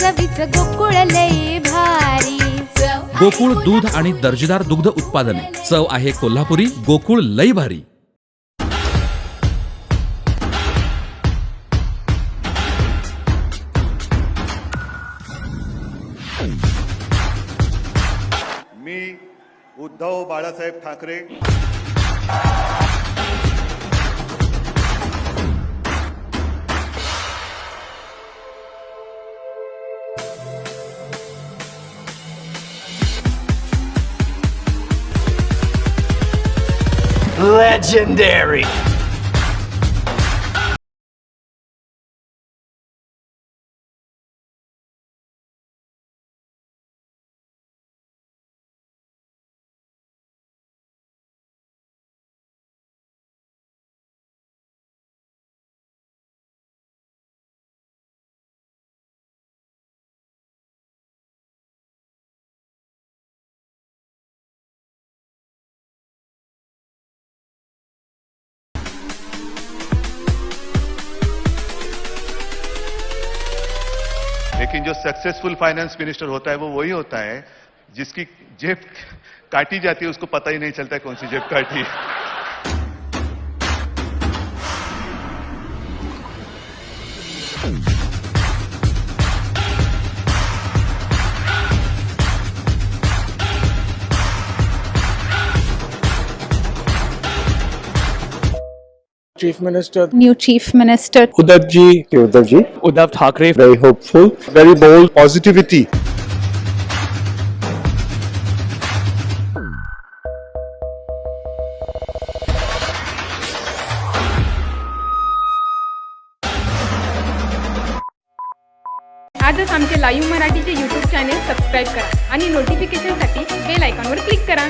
चवीच गोकुळ लई भारी. गोकुळ दूध आणि दर्जेदार दुग्ध उत्पादने. चव आहे कोल्हापुरी. गोकुळ लई भारी. मी उद्धव बाळासाहेब ठाकरे Legendary. लेकिन जो सक्सेसफुल फाइनेंस मिनिस्टर होता है वो वही होता है जिसकी जेब काटी जाती है उसको पता ही नहीं चलता है कौन सी जेब काटी है. Chief Minister New Chief Minister Uddhav Thackeray, very hopeful, very bold, positivity. आजच आमचे लाईव्ह मराठीचे यूट्यूब चॅनेल सबस्क्राईब करा आणि नोटिफिकेशनसाठी बेल आयकॉनवर क्लिक करा.